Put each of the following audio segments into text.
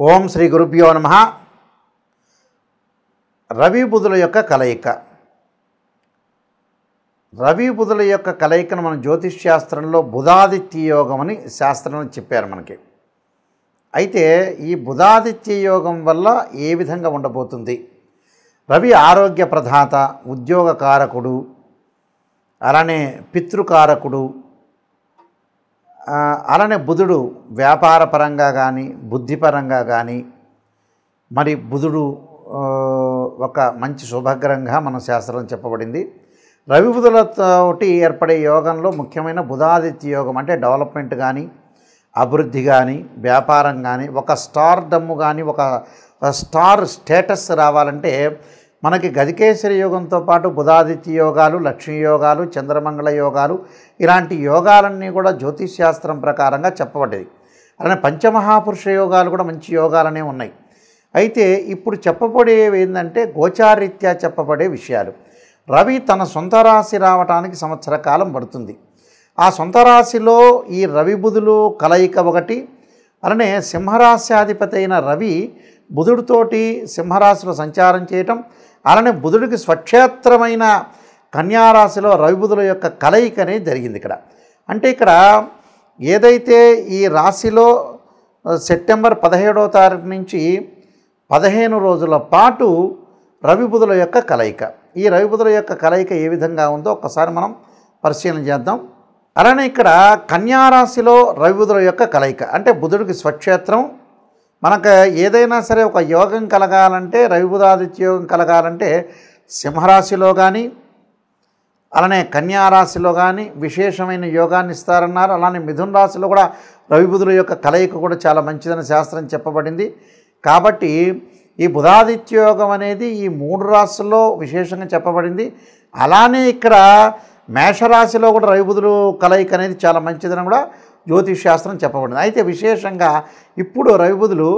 ఓం శ్రీ గురుభ్యో నమః. రవి బుధుల యొక్క కలయిక. రవి బుధుల యొక్క కలయికను మనం జ్యోతిష్ శాస్త్రంలో బుధాదిత్య యోగం అని శాస్త్రంలో చెప్పారు మనకి. అయితే ఈ బుధాదిత్య యోగం వల్ల ఏ విధంగా ఉండబోతుంది? రవి ఆరోగ్య ప్రదాత, ఉద్యోగ కారకుడు, అలానే పితృకారకుడు, అలానే బుధుడు వ్యాపార పరంగా కానీ బుద్ధిపరంగా కానీ మరి బుధుడు ఒక మంచి శుభగ్రహంగా మన శాస్త్రం చెప్పబడింది. రవి బుధులతోటి ఏర్పడే యోగంలో ముఖ్యమైన బుధాదిత్య యోగం అంటే డెవలప్మెంట్ కానీ అభివృద్ధి కానీ వ్యాపారం కానీ ఒక స్టార్ డమ్ము కానీ ఒక స్టార్ స్టేటస్ రావాలంటే మనకి గజకేసరి యోగంతో పాటు బుధాదిత్య యోగాలు, లక్ష్మీ యోగాలు, చంద్రమంగళ యోగాలు ఇలాంటి యోగాలన్నీ కూడా జ్యోతిష్ శాస్త్రం ప్రకారంగా చెప్పబడ్డది. అలానే పంచమహాపురుష యోగాలు కూడా మంచి యోగాలనే ఉన్నాయి. అయితే ఇప్పుడు చెప్పబడేవి ఏంటంటే గోచారీత్యా చెప్పబడే విషయాలు. రవి తన సొంత రాశి రావడానికి సంవత్సర కాలం పడుతుంది. ఆ సొంత రాశిలో ఈ రవి బుధులు కలయిక ఒకటి. అలానే సింహరాశ్యాధిపతి అయిన రవి బుధుడితోటి సింహరాశిలో సంచారం చేయటం, అలానే బుధుడికి స్వక్షేత్రమైన కన్యారాశిలో రవి బుధుల యొక్క కలయిక అనేది జరిగింది ఇక్కడ. అంటే ఇక్కడ ఏదైతే ఈ రాశిలో సెప్టెంబర్ 17వ తారీఖు నుంచి 15 రోజుల పాటు రవి బుధుల యొక్క కలయిక. ఈ రవి బుధుల యొక్క కలయిక ఏ విధంగా ఉందో ఒక్కసారి మనం పరిశీలన చేద్దాం. అలానే ఇక్కడ కన్యారాశిలో రవి బుధుల యొక్క కలయిక అంటే బుధుడికి స్వక్షేత్రం. మనకు ఏదైనా సరే ఒక యోగం కలగాలంటే రవి బుధాదిత్య యోగం కలగాలంటే సింహరాశిలో కానీ అలానే కన్యారాశిలో కానీ విశేషమైన యోగాన్ని ఇస్తారన్నారు. అలానే మిథున రాశిలో కూడా రవి బుధుల యొక్క కలయిక కూడా చాలా మంచిదని శాస్త్రం చెప్పబడింది. కాబట్టి ఈ బుధాదిత్య యోగం అనేది ఈ 3 రాశుల్లో విశేషంగా చెప్పబడింది. అలానే ఇక్కడ మేషరాశిలో కూడా రవి బుధులు కలయిక అనేది చాలా మంచిదని కూడా జ్యోతిష్ శాస్త్రం చెప్పబడింది. అయితే విశేషంగా ఇప్పుడు రవి బుధులు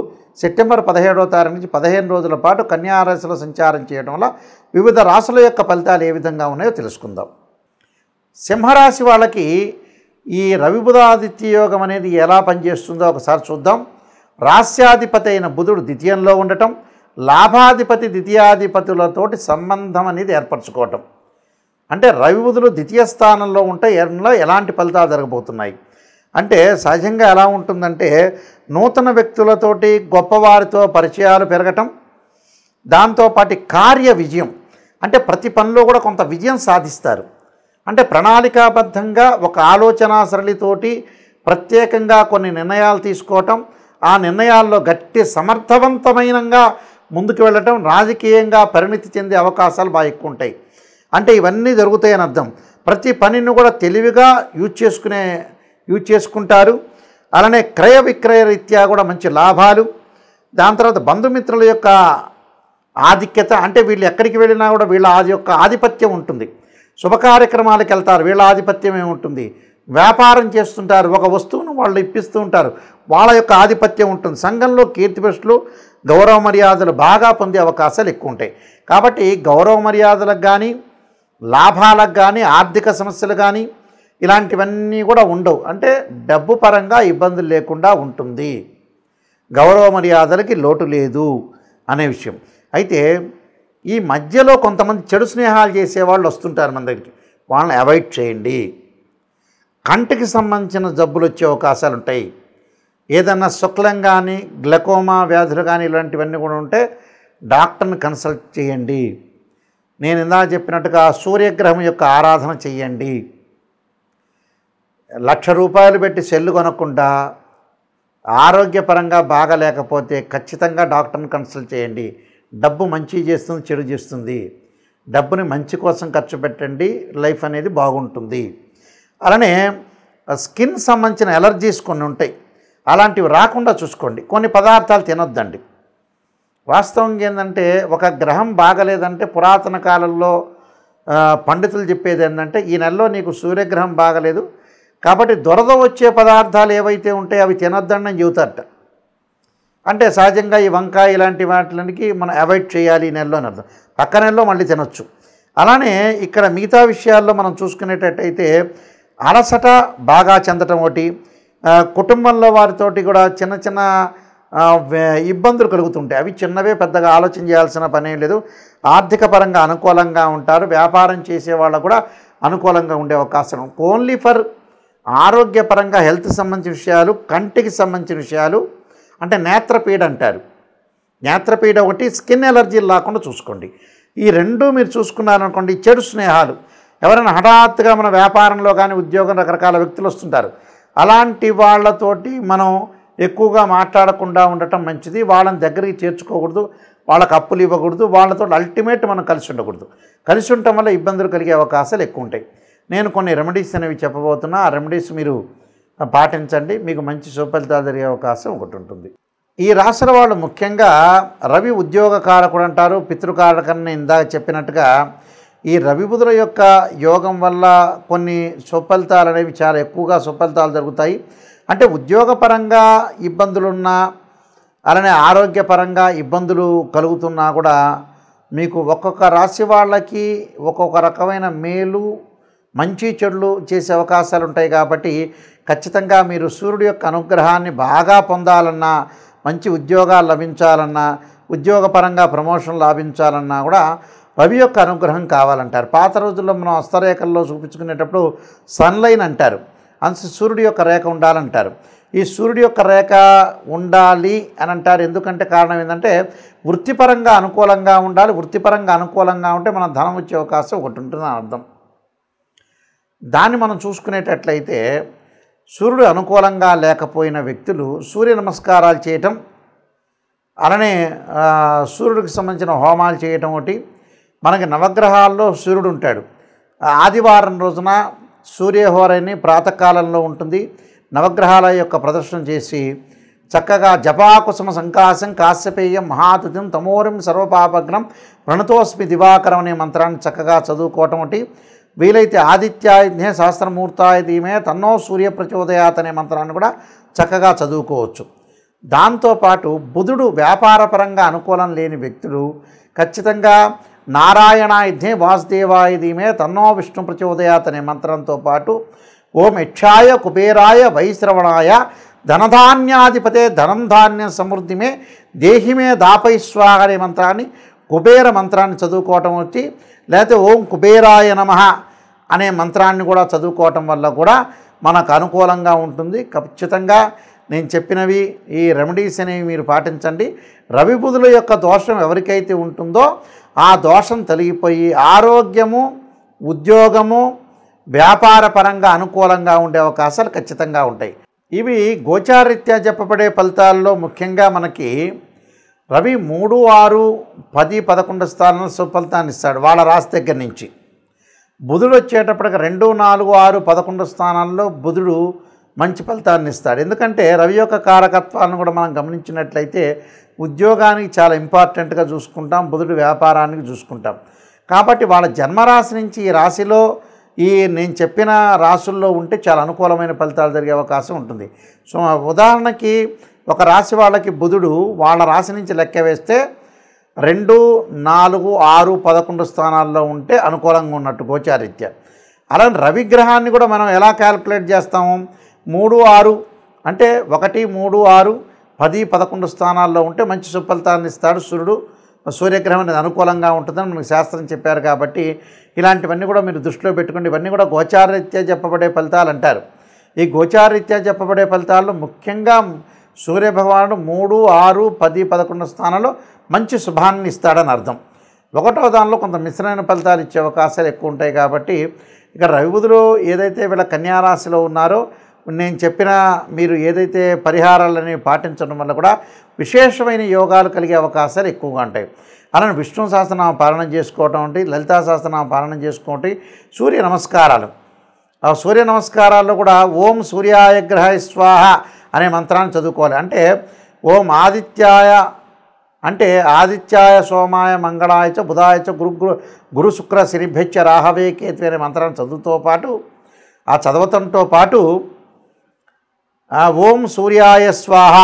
సెప్టెంబర్ 17వ తారీఖు నుంచి 15 రోజుల పాటు కన్యారాశిలో సంచారం చేయడం వల్ల వివిధ రాశుల యొక్క ఫలితాలు ఏ విధంగా ఉన్నాయో తెలుసుకుందాం. సింహరాశి వాళ్ళకి ఈ రవి బుధాదిత్య యోగం అనేది ఎలా పనిచేస్తుందో ఒకసారి చూద్దాం. రాస్యాధిపతి అయిన బుధుడు ద్వితీయంలో ఉండటం, లాభాధిపతి ద్వితీయాధిపతులతోటి సంబంధం అనేది ఏర్పరచుకోవటం. అంటే రవి బుధులు ద్వితీయ స్థానంలో ఉంటే ఎలాంటి ఫలితాలు జరగబోతున్నాయి అంటే సహజంగా ఎలా ఉంటుందంటే నూతన వ్యక్తులతోటి గొప్పవారితో పరిచయాలు పెరగటం, దాంతోపాటు కార్య విజయం అంటే ప్రతి పనిలో కూడా కొంత విజయం సాధిస్తారు. అంటే ప్రణాళికాబద్ధంగా ఒక ఆలోచన సరళితోటి ప్రత్యేకంగా కొన్ని నిర్ణయాలు తీసుకోవటం, ఆ నిర్ణయాల్లో గట్టి సమర్థవంతమైనగా ముందుకు వెళ్ళటం, రాజకీయంగా పరిణితి చెందే అవకాశాలు బాగా ఎక్కువ ఉంటాయి. అంటే ఇవన్నీ జరుగుతాయని అర్థం. ప్రతి పనిని కూడా తెలివిగా యూజ్ చేసుకుంటారు. అలానే క్రయ విక్రయ రీత్యా కూడా మంచి లాభాలు. దాని తర్వాత బంధుమిత్రుల యొక్క ఆధిక్యత అంటే వీళ్ళు ఎక్కడికి వెళ్ళినా కూడా వీళ్ళ యొక్క ఆధిపత్యం ఉంటుంది. శుభ కార్యక్రమాలకు వెళ్తారు, వీళ్ళ ఆధిపత్యం ఏముంటుంది. వ్యాపారం చేస్తుంటారు, ఒక వస్తువును వాళ్ళు ఇప్పిస్తూ ఉంటారు, వాళ్ళ యొక్క ఆధిపత్యం ఉంటుంది. సంఘంలో కీర్తిప్రతిష్టలు గౌరవ మర్యాదలు బాగా పొందే అవకాశాలు ఎక్కువ ఉంటాయి. కాబట్టి గౌరవ మర్యాదలకు కానీ లాభాలకు కానీ ఆర్థిక సమస్యలు కానీ ఇలాంటివన్నీ కూడా ఉండవు. అంటే డబ్బు పరంగా ఇబ్బందులు లేకుండా ఉంటుంది, గౌరవ మర్యాదలకి లోటు లేదు అనే విషయం. అయితే ఈ మధ్యలో కొంతమంది చెడు స్నేహాలు చేసేవాళ్ళు వస్తుంటారు మన దగ్గరికి, వాళ్ళని అవాయిడ్ చేయండి. కంటికి సంబంధించిన జబ్బులు వచ్చే అవకాశాలు ఉంటాయి. ఏదన్నా శుక్లం కానీ గ్లకోమా వ్యాధులు కానీ ఇలాంటివన్నీ కూడా ఉంటే డాక్టర్ని కన్సల్ట్ చేయండి. నేను ఇందాక చెప్పినట్టుగా సూర్యగ్రహం యొక్క ఆరాధన చెయ్యండి. 1,00,000 రూపాయలు పెట్టి సెల్లు కొనకుండా ఆరోగ్యపరంగా బాగలేకపోతే ఖచ్చితంగా డాక్టర్ని కన్సల్ట్ చేయండి. డబ్బు మంచి చేస్తుంది, చెడు చేస్తుంది. డబ్బుని మంచి కోసం ఖర్చు పెట్టండి, లైఫ్ అనేది బాగుంటుంది. అలానే స్కిన్ సంబంధించిన ఎలర్జీస్ కొన్ని ఉంటాయి, అలాంటివి రాకుండా చూసుకోండి. కొన్ని పదార్థాలు తినొద్దండి. వాస్తవంగా ఏంటంటే ఒక గ్రహం బాగలేదంటే పురాతన కాలంలో పండితులు చెప్పేది ఏంటంటే ఈ నెలలో నీకు సూర్యగ్రహం బాగలేదు కాబట్టి దురద వచ్చే పదార్థాలు ఏవైతే ఉంటాయో అవి తినొద్దని చెబుతారట. అంటే సహజంగా ఈ వంకాయ ఇలాంటి వాటికి మనం అవాయిడ్ చేయాలి ఈ నెలలో అని అర్థం. పక్క నెలలో మళ్ళీ తినొచ్చు. అలానే ఇక్కడ మిగతా విషయాల్లో మనం చూసుకునేటట్టయితే అలసట బాగా చెందటం ఒకటి, కుటుంబంలో వారితోటి కూడా చిన్న చిన్న ఇబ్బందులు కలుగుతుంటాయి. అవి చిన్నవే, పెద్దగా ఆలోచన చేయాల్సిన పనేం లేదు. ఆర్థిక పరంగా అనుకూలంగా ఉంటారు. వ్యాపారం చేసే వాళ్ళకు కూడా అనుకూలంగా ఉండే అవకాశం. ఓన్లీ ఫర్ ఆరోగ్యపరంగా హెల్త్ సంబంధించిన విషయాలు, కంటికి సంబంధించిన విషయాలు, అంటే నేత్రపీడ అంటారు. నేత్రపీడ ఒకటి, స్కిన్ ఎలర్జీలు రాకుండా చూసుకోండి. ఈ రెండు మీరు చూసుకున్నారనుకోండి. చెడు స్నేహాలు, ఎవరైనా హఠాత్తుగా మన వ్యాపారంలో కానీ ఉద్యోగం రకరకాల వ్యక్తులు వస్తుంటారు. అలాంటి వాళ్ళతోటి మనం ఎక్కువగా మాట్లాడకుండా ఉండటం మంచిది. వాళ్ళని దగ్గరికి చేర్చుకోకూడదు, వాళ్ళకి అప్పులు ఇవ్వకూడదు, వాళ్ళతో అల్టిమేట్ మనం కలిసి ఉండకూడదు. కలిసి ఉండటం వల్ల ఇబ్బందులు కలిగే అవకాశాలు ఎక్కువ ఉంటాయి. నేను కొన్ని రెమెడీస్ అనేవి చెప్పబోతున్నా. ఆ రెమెడీస్ మీరు పాటించండి, మీకు మంచి సుఫలితాలు జరిగే అవకాశం ఒకటి ఉంటుంది. ఈ రాశుల వాళ్ళు ముఖ్యంగా రవి ఉద్యోగ కారకుడు అంటారు, పితృకారకని ఇందాక చెప్పినట్టుగా ఈ రవి బుధుల యొక్క యోగం వల్ల కొన్ని సుఫలితాలు అనేవి చాలా ఎక్కువగా సుఫలితాలు జరుగుతాయి. అంటే ఉద్యోగపరంగా ఇబ్బందులున్నా, అలానే ఆరోగ్యపరంగా ఇబ్బందులు కలుగుతున్నా కూడా మీకు ఒక్కొక్క రాశి వాళ్ళకి ఒక్కొక్క రకమైన మేలు, మంచి చెడులు చేసే అవకాశాలు ఉంటాయి. కాబట్టి ఖచ్చితంగా మీరు సూర్యుడి యొక్క అనుగ్రహాన్ని బాగా పొందాలన్నా, మంచి ఉద్యోగాలు లభించాలన్నా, ఉద్యోగపరంగా ప్రమోషన్ లాభించాలన్నా కూడా రవి యొక్క అనుగ్రహం కావాలంటారు. పాత రోజుల్లో మనం హస్తరేఖల్లో చూపించుకునేటప్పుడు సన్లైన్ అంటారు, సూర్యుడి యొక్క రేఖ ఉండాలంటారు. ఈ సూర్యుడి యొక్క రేఖ ఉండాలి అని అంటారు. ఎందుకంటే కారణం ఏంటంటే వృత్తిపరంగా అనుకూలంగా ఉండాలి. వృత్తిపరంగా అనుకూలంగా ఉంటే మనం ధనం వచ్చే అవకాశం ఒకటి ఉంటుందని అర్థం. దాన్ని మనం చూసుకునేటట్లయితే సూర్యుడు అనుకూలంగా లేకపోయిన వ్యక్తులు సూర్య నమస్కారాలు చేయటం, అలానే సూర్యుడికి సంబంధించిన హోమాలు చేయటం ఒకటి. మనకి నవగ్రహాల్లో సూర్యుడు ఉంటాడు. ఆదివారం రోజున సూర్యహోరని ప్రాతకాలంలో ఉంటుంది. నవగ్రహాల యొక్క ప్రదర్శన చేసి చక్కగా జపాకుసుమ సంకాశం కాశ్యపేయం మహాతుతిం తమోరిం సర్వపాపగ్నం ప్రణతోస్మి దివాకరం అనే మంత్రాన్ని చక్కగా చదువుకోవటం ఒకటి. వీలైతే ఆదిత్యాయుధ్నే సహస్రమూర్తాయ ధీమే తన్నో సూర్య ప్రచోదయాత్ అనే మంత్రాన్ని కూడా చక్కగా చదువుకోవచ్చు. దాంతోపాటు బుధుడు వ్యాపారపరంగా అనుకూలం లేని వ్యక్తులు ఖచ్చితంగా నారాయణాయుధ్నే వాసుదేవాయ ధీమే తన్నో విష్ణు ప్రచోదయాత్ అనే మంత్రంతో పాటు ఓం యక్షాయ కుబేరాయ వైశ్రవణాయ ధనధాన్యాధిపతే ధనం ధాన్య సమృద్ధిమే దేహిమే దాపై స్వాహ అనే మంత్రాన్ని, కుబేర మంత్రాన్ని చదువుకోవటం వచ్చి, లేకపోతే ఓం కుబేరాయ నమః అనే మంత్రాన్ని కూడా చదువుకోవటం వల్ల కూడా మనకు అనుకూలంగా ఉంటుంది. ఖచ్చితంగా నేను చెప్పినవి ఈ రెమెడీస్ అనేవి మీరు పాటించండి. రవి బుధుల యొక్క దోషం ఎవరికైతే ఉంటుందో ఆ దోషం తొలగిపోయి ఆరోగ్యము, ఉద్యోగము, వ్యాపార పరంగా అనుకూలంగా ఉండే అవకాశాలు ఖచ్చితంగా ఉంటాయి. ఇవి గోచారరీత్యా చెప్పబడే ఫలితాల్లో ముఖ్యంగా మనకి రవి 3, 6, 10, 11 స్థానాల్లో సుఫలితాన్ని ఇస్తాడు వాళ్ళ రాశి దగ్గర నుంచి. బుధుడు వచ్చేటప్పటికి 2, 4, 6, 11 స్థానాల్లో బుధుడు మంచి ఫలితాన్ని ఇస్తాడు. ఎందుకంటే రవి యొక్క కారకత్వాలను కూడా మనం గమనించినట్లయితే ఉద్యోగానికి చాలా ఇంపార్టెంట్గా చూసుకుంటాం, బుధుడు వ్యాపారానికి చూసుకుంటాం. కాబట్టి వాళ్ళ జన్మరాశి నుంచి ఈ రాశిలో నేను చెప్పిన రాశుల్లో ఉంటే చాలా అనుకూలమైన ఫలితాలు జరిగే అవకాశం ఉంటుంది. సో ఉదాహరణకి ఒక రాశి వాళ్ళకి బుధుడు వాళ్ళ రాశి నుంచి లెక్క వేస్తే 2, 4, 6, 11 స్థానాల్లో ఉంటే అనుకూలంగా ఉన్నట్టు గోచారీత్యా. అలానే రవిగ్రహాన్ని కూడా మనం ఎలా క్యాలిక్యులేట్ చేస్తాము? 3, 6 అంటే 1, 3, 6, 10, 11 స్థానాల్లో ఉంటే మంచి సుఫలితాన్ని ఇస్తాడు సూర్యుడు. సూర్యగ్రహం అనేది అనుకూలంగా ఉంటుందని మనకు శాస్త్రం చెప్పారు. కాబట్టి ఇలాంటివన్నీ కూడా మీరు దృష్టిలో పెట్టుకోండి. ఇవన్నీ కూడా గోచారరీత్యా చెప్పబడే ఫలితాలు అంటారు. ఈ గోచారరీత్యా చెప్పబడే ఫలితాల్లో ముఖ్యంగా సూర్యభగవానుడు 3, 6, 10, 11 స్థానాల్లో మంచి శుభాన్ని ఇస్తాడని అర్థం. 1వ దానిలో కొంత మిశ్రమైన ఫలితాలు ఇచ్చే అవకాశాలు ఎక్కువ ఉంటాయి. కాబట్టి ఇక రవి బుధులు ఏదైతే వీళ్ళ కన్యారాశిలో ఉన్నారో నేను చెప్పిన మీరు ఏదైతే పరిహారాలని పాటించడం వల్ల కూడా విశేషమైన యోగాలు కలిగే అవకాశాలు ఎక్కువగా ఉంటాయి. అలానే విష్ణు సహస్రనామ పాలన చేసుకోవటం ఒకటి, లలితా సహస్రనామ పాలన చేసుకోవటం, సూర్య నమస్కారాలు. ఆ సూర్య నమస్కారాల్లో కూడా ఓం సూర్యాయ గ్రహాయ స్వాహ అనే మంత్రాన్ని చదువుకోవాలి. అంటే ఓం ఆదిత్యాయ అంటే ఆదిత్యాయ సోమాయ మంగళాయ చ బుధాయ చ గురు శుక్ర శనిభ్యచ్చ రాహవే కేతు అనే మంత్రాన్ని చదవటంతో పాటు ఓం సూర్యాయ స్వాహ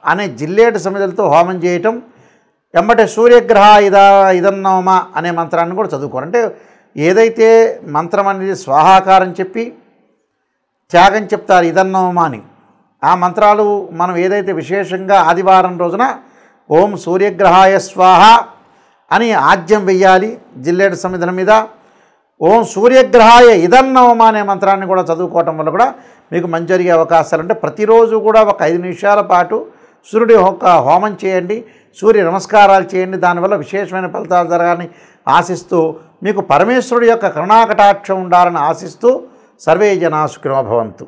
అనే జిల్లేటి సమిధులతో హోమం చేయటం, వెంబటే సూర్యగ్రహ ఇదన్నోమ అనే మంత్రాన్ని కూడా చదువుకోవాలి. అంటే ఏదైతే మంత్రం అనేది స్వాహాకారం చెప్పి త్యాగం చెప్తారు ఇదన్నోమ అని, ఆ మంత్రాలు మనం ఏదైతే విశేషంగా ఆదివారం రోజున ఓం సూర్యగ్రహాయ స్వాహ అని ఆజ్యం వెయ్యాలి జిల్లేడు సమిధుల మీద. ఓం సూర్యగ్రహాయ ఇదన్నవమ అనే మంత్రాన్ని కూడా చదువుకోవటం వల్ల కూడా మీకు మంచి జరిగే అవకాశాలు ఉంటాయి. ప్రతిరోజు కూడా ఒక 5 నిమిషాల పాటు సూర్యుడి యొక్క హోమం చేయండి, సూర్య నమస్కారాలు చేయండి. దానివల్ల విశేషమైన ఫలితాలు జరగాలని ఆశిస్తూ, మీకు పరమేశ్వరుడి యొక్క కరుణాకటాక్షం ఉండాలని ఆశిస్తూ, సర్వే జనా సుఖినో భవంతు.